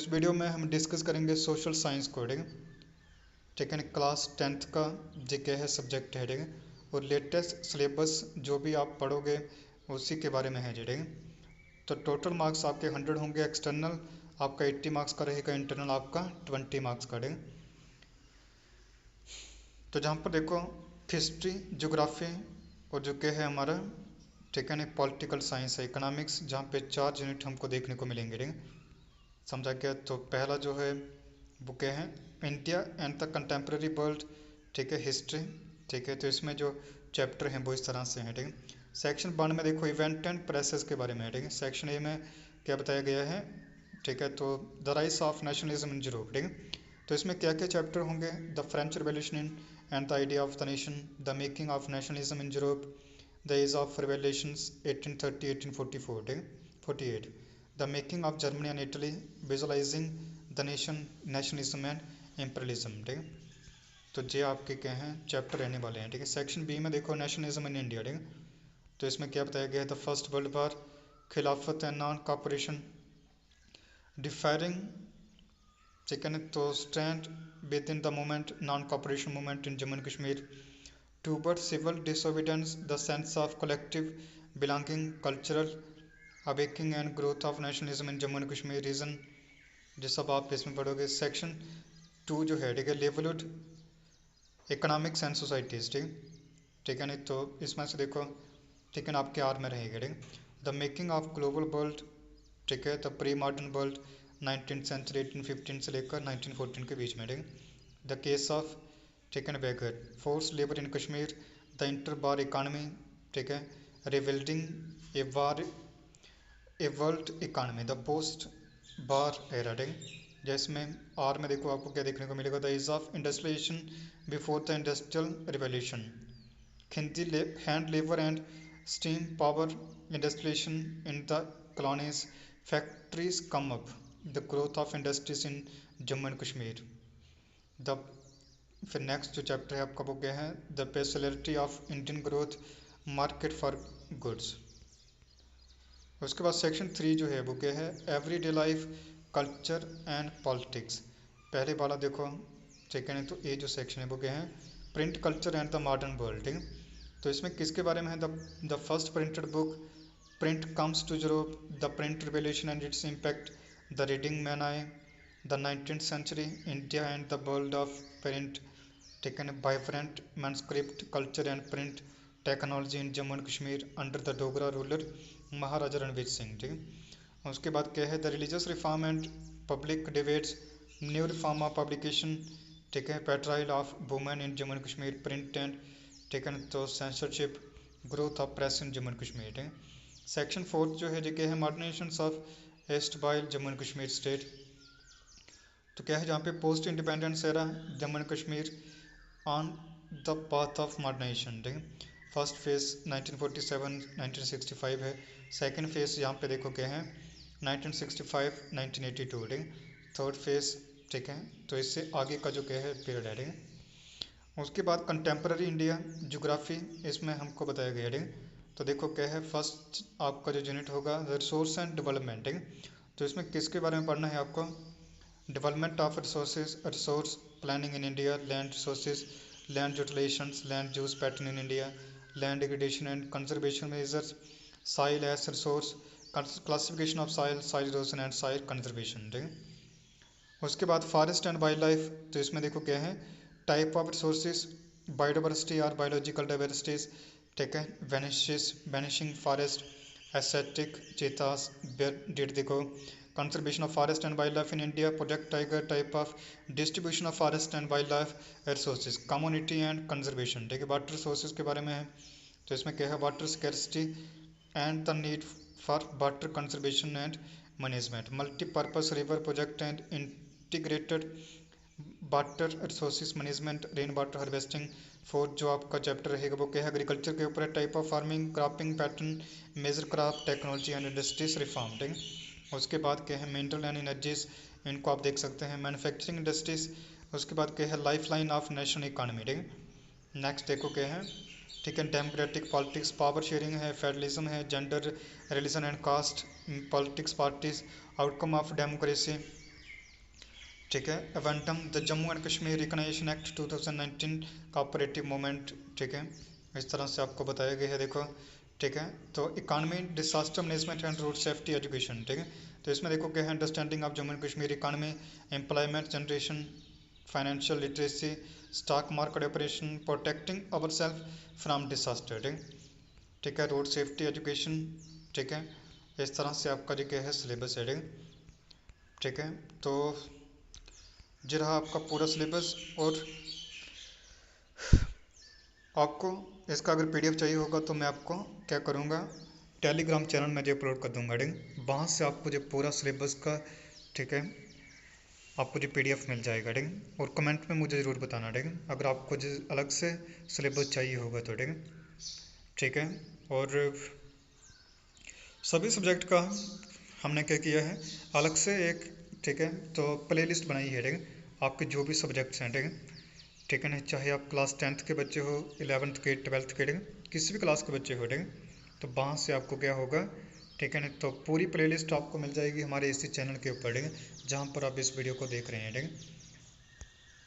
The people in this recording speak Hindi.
इस वीडियो में हम डिस्कस करेंगे सोशल साइंस कोडिंग, ठीक है। क्लास 10th का जीके है सब्जेक्ट है, ठीक है। और लेटेस्ट सिलेबस जो भी आप पढ़ोगे उसी के बारे में है, ठीक है। तो टोटल मार्क्स आपके 100 होंगे, एक्सटर्नल आपका 80 मार्क्स का रहेगा, इंटरनल आपका 20 मार्क्स का रहेगा। तो जहाँ पर देखो हिस्ट्री, ज्योग्राफी और जो के है हमारा, ठीक है ना, पॉलिटिकल साइंस है, इकोनॉमिक्स, जहाँ पे 4 यूनिट हमको देखने को मिलेंगे, ठीक है। समझा क्या? तो पहला जो है वो क्या है, India and the contemporary world, ठीक है, हिस्ट्री, ठीक है। तो इसमें जो चैप्टर हैं वो इस तरह से हैं, ठीक है। सेक्शन 1 में देखो इवेंट एंड प्रेसेस के बारे में है, ठीक है। सेक्शन ए में क्या बताया गया है, ठीक है, तो the rise of nationalism in Europe, ठीक है। तो इसमें क्या क्या चैप्टर होंगे, the French revolution in and the idea of the nation, the making of nationalism in Europe, the age of revolutions 1830-1844, ठीक है, 48, the making of Germany and Italy, visualising the nation, nationalism and imperialism, ठीक है। तो ये आपके क्या हैं चैप्टर रहने वाले हैं, ठीक है। सेक्शन बी में देखो नेशनलिज्म इन इंडिया, ठीक है। तो इसमें क्या बताया गया है, द फर्स्ट वर्ल्ड वार, खिलाफत एंड नॉन कॉपरेशन, डिफायरिंग, ठीक है। तो stand within the movement, non cooperation movement in Jammu and Kashmir, toward civil disobedience, the sense of collective belonging, cultural awakening and growth of nationalism in Jammu and Kashmir region, जो सब आप इसमें पढ़ोगे। सेक्शन 2 जो है, ठीक है, लेवलुड इकोनॉमिक्स एंड सोसाइटीज, ठीक है। नहीं तो इसमें से देखो, ठीक है ना, आपके आर में रहेगा, ठीक। The making of global world, ठीक है, the pre modern world 19th century 1815 से लेकर 1914 के बीच में, ठीक। द केस ऑफ, ठीक है ना, beggar, forced labour in Kashmir, the inter war economy, ठीक है, rebuilding a war, a world economy, the post war era, ठीक। जिसमें आर में देखो आपको क्या देखने को मिलेगा, the age of industrialisation before the industrial revolution, खिंती hand labour and steam power industrialisation in the colonies, factories come up, the growth of industries in Jammu and Kashmir. The फिर नेक्स्ट जो चैप्टर है आपका वो क्या है, the speciality of Indian growth market for goods. उसके बाद सेक्शन 3 जो है वो क्या है, everyday life, culture and politics. पहले वाला देखो, ठीक है, तो ये जो सेक्शन है वो क्या है, print culture and the modern world, ठीक है। तो इसमें किसके बारे में है, the first printed book, print comes to Europe, the print revolution and its impact, the reading mania, the 19th century India and the world of print, ठीक है, vibrant manuscript culture and print technology in Jammu and Kashmir under the Dogra ruler Maharaja Ranbir Singh, ठीक है। उसके बाद क्या है, the religious reform and public debates, new reform of publication, ठीक है, portrayal of women in Jammu and Kashmir, print and, ठीक है, तो censorship, growth of press in Jammu and Kashmir, ठीक है। सेक्शन 4 जो है जो है modernisation of erstwhile Jammu and Kashmir state. तो क्या है, जहाँ पे post independence era Jammu and Kashmir on the path of modernisation, ठीक है। फर्स्ट फेज 1947-1965 है, सेकंड फेज यहाँ पे देखो क्या है 1965-1982, ठीक है। थर्ड फेज, ठीक है, तो इससे आगे का जो क्या है पीरियड है, ठीक है। उसके बाद कंटेम्प्रेरी इंडिया ज्योग्राफी, इसमें हमको बताया गया, ठीक है। तो देखो क्या है, फर्स्ट आपका जो यूनिट होगा रिसोर्स एंड डेवलपमेंट, ठीक है। तो इसमें किसके बारे में पढ़ना है आपको, development of resources, resource planning in India, land resources, land utilisations, land use pattern in India, land degradation and conservation measures, soil as resource, classification of soil, soil erosion and soil conservation, ठीक है। उसके बाद फॉरेस्ट एंड वाइल्ड लाइफ, तो इसमें देखो क्या है, टाइप ऑफ रिसोर्सेज, बायोडाइवर्सिटी और बायोलॉजिकल डाइवर्सिटीज, ठीक है, वैनिशिंग फॉरेस्ट, एस्थेटिक चेतास, डेट देखो, conservation of forest and wildlife in India, Project Tiger, type of distribution of forest and wildlife resources, community and conservation, ठीक है। वाटर रिसोर्सेज के बारे में है, तो इसमें क्या है, water scarcity and the need for water conservation and management, multipurpose river project and integrated water resources management, rain water harvesting. Fourth जो आपका चैप्टर रहेगा वो क्या है, एग्रीकल्चर के ऊपर, type of farming, cropping pattern, major crop technology and industries reform, ठीक है। उसके बाद क्या है, मिनरल एंड एनर्जीज, इनको आप देख सकते हैं, मैन्युफैक्चरिंग इंडस्ट्रीज। उसके बाद क्या है, life line of national economy, ठीक है। नेक्स्ट देखो क्या है, ठीक है, डेमोक्रेटिक पॉलिटिक्स, पावर शेयरिंग है, फेडरलिज्म है, gender, religion and caste, politics parties, outcome of democracy, ठीक है। एवेंटम the Jammu and Kashmir recognition act 2019 cooperative movement, ठीक है, इस तरह से आपको बताया गया है। देखो, ठीक है, तो economy, disaster management and road safety education, ठीक है, तो इसमें देखो क्या है, understanding of Jammu and Kashmir economy, employment generation, financial literacy, stock market operation, protecting our self from disaster, ठीक है, रोड सेफ्टी एजुकेशन, ठीक है, इस तरह से आपका जो क्या है सिलेबस है, ठीक है। तो जो रहा आपका पूरा सिलेबस, और आपको इसका अगर पीडीएफ चाहिए होगा तो मैं आपको क्या करूँगा, टेलीग्राम चैनल में जो अपलोड कर दूंगा, वहाँ से आपको जो पूरा सिलेबस का, ठीक है, आपको जो पीडीएफ मिल जाएगा, और कमेंट में मुझे ज़रूर बताना, अगर आपको जो अलग से सिलेबस चाहिए होगा तो, ठीक है। और सभी सब्जेक्ट का हमने क्या किया है, अलग से एक, ठीक है, तो प्लेलिस्ट बनाई है, आपके जो भी सब्जेक्ट्स हैं, ठीक है ना, चाहे आप क्लास 10th के बच्चे हो, 11th के, 12th के, किसी भी क्लास के बच्चे हो, तो वहाँ से आपको क्या होगा, ठीक है ना, तो पूरी प्लेलिस्ट आपको मिल जाएगी हमारे इसी चैनल के ऊपर, जहाँ पर आप इस वीडियो को देख रहे हैं,